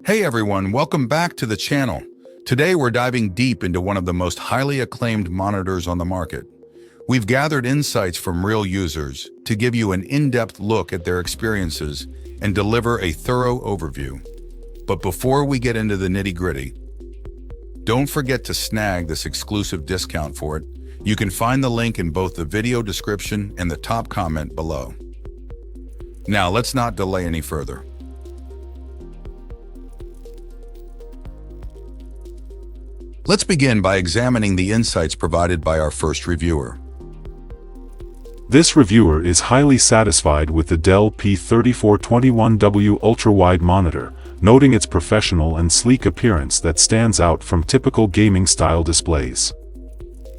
Hey everyone, welcome back to the channel. Today we're diving deep into one of the most highly acclaimed monitors on the market. We've gathered insights from real users to give you an in-depth look at their experiences and deliver a thorough overview. But before we get into the nitty-gritty, don't forget to snag this exclusive discount for it. You can find the link in both the video description and the top comment below. Now let's not delay any further. Let's begin by examining the insights provided by our first reviewer. This reviewer is highly satisfied with the Dell P3421W Ultrawide Monitor, noting its professional and sleek appearance that stands out from typical gaming-style displays.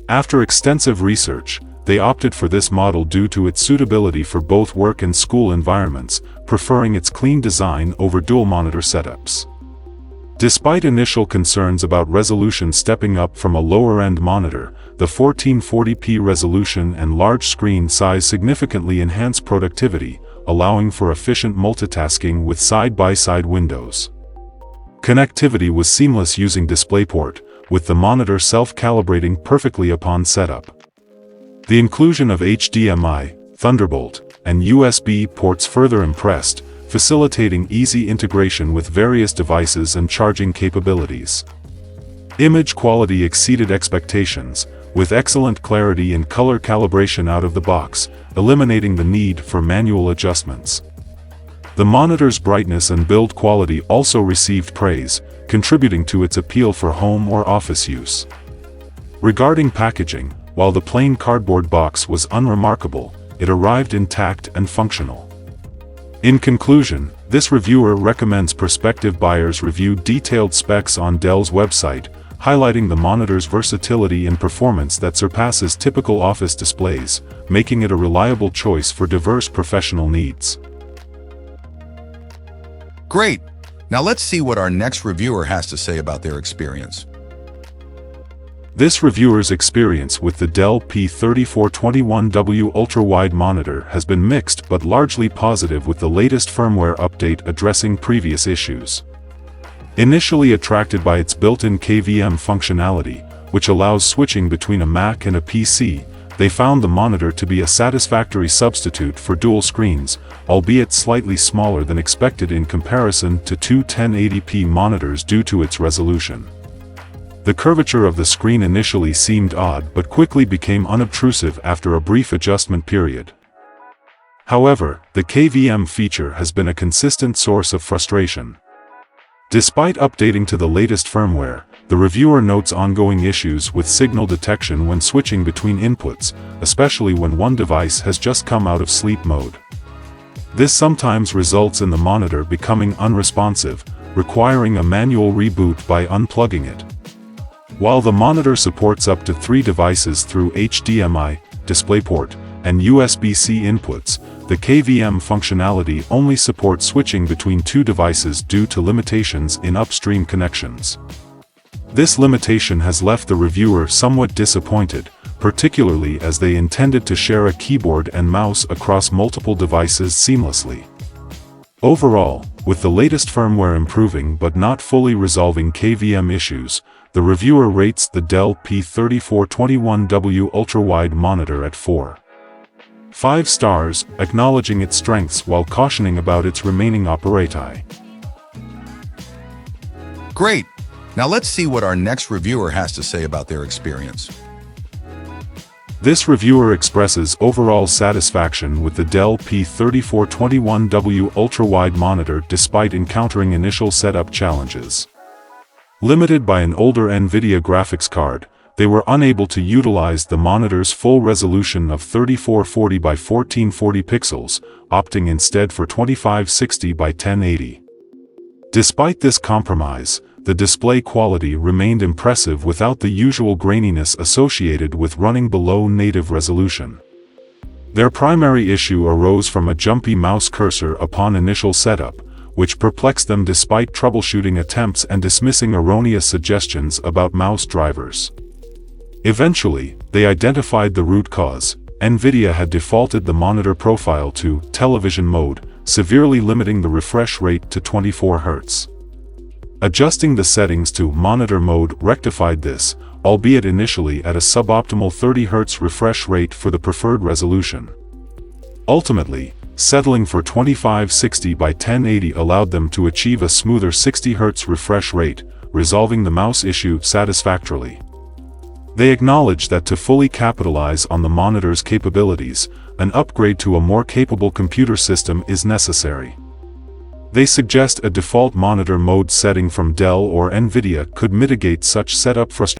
After extensive research, they opted for this model due to its suitability for both work and school environments, preferring its clean design over dual-monitor setups. Despite initial concerns about resolution stepping up from a lower-end monitor, the 1440p resolution and large screen size significantly enhance productivity, allowing for efficient multitasking with side-by-side windows. Connectivity was seamless using DisplayPort, with the monitor self-calibrating perfectly upon setup. The inclusion of HDMI, Thunderbolt, and USB ports further impressed, facilitating easy integration with various devices and charging capabilities. Image quality exceeded expectations, with excellent clarity and color calibration out of the box, eliminating the need for manual adjustments. The monitor's brightness and build quality also received praise, contributing to its appeal for home or office use. Regarding packaging, while the plain cardboard box was unremarkable, it arrived intact and functional. In conclusion, this reviewer recommends prospective buyers review detailed specs on Dell's website, highlighting the monitor's versatility and performance that surpasses typical office displays, making it a reliable choice for diverse professional needs. Great! Now let's see what our next reviewer has to say about their experience. This reviewer's experience with the Dell P3421W Ultrawide Monitor has been mixed but largely positive, with the latest firmware update addressing previous issues. Initially attracted by its built-in KVM functionality, which allows switching between a Mac and a PC, they found the monitor to be a satisfactory substitute for dual screens, albeit slightly smaller than expected in comparison to two 1080p monitors due to its resolution. The curvature of the screen initially seemed odd but quickly became unobtrusive after a brief adjustment period. However, the KVM feature has been a consistent source of frustration. Despite updating to the latest firmware, the reviewer notes ongoing issues with signal detection when switching between inputs, especially when one device has just come out of sleep mode. This sometimes results in the monitor becoming unresponsive, requiring a manual reboot by unplugging it. While the monitor supports up to 3 devices through HDMI, DisplayPort, and USB-C inputs, the KVM functionality only supports switching between 2 devices due to limitations in upstream connections. This limitation has left the reviewer somewhat disappointed, particularly as they intended to share a keyboard and mouse across multiple devices seamlessly. Overall, with the latest firmware improving but not fully resolving KVM issues, the reviewer rates the Dell P3421W Ultrawide Monitor at 4.5 stars, acknowledging its strengths while cautioning about its remaining operati. Great! Now let's see what our next reviewer has to say about their experience. This reviewer expresses overall satisfaction with the Dell P3421W Ultrawide Monitor despite encountering initial setup challenges. Limited by an older NVIDIA graphics card, they were unable to utilize the monitor's full resolution of 3440 by 1440 pixels, opting instead for 2560 by 1080. Despite this compromise, the display quality remained impressive without the usual graininess associated with running below native resolution. Their primary issue arose from a jumpy mouse cursor upon initial setup, which perplexed them despite troubleshooting attempts and dismissing erroneous suggestions about mouse drivers. Eventually, they identified the root cause. NVIDIA had defaulted the monitor profile to television mode, severely limiting the refresh rate to 24 Hz. Adjusting the settings to monitor mode rectified this, albeit initially at a suboptimal 30 Hz refresh rate for the preferred resolution. Ultimately, settling for 2560 by 1080 allowed them to achieve a smoother 60 Hz refresh rate, resolving the mouse issue satisfactorily. They acknowledge that to fully capitalize on the monitor's capabilities, an upgrade to a more capable computer system is necessary. They suggest a default monitor mode setting from Dell or NVIDIA could mitigate such setup frustration.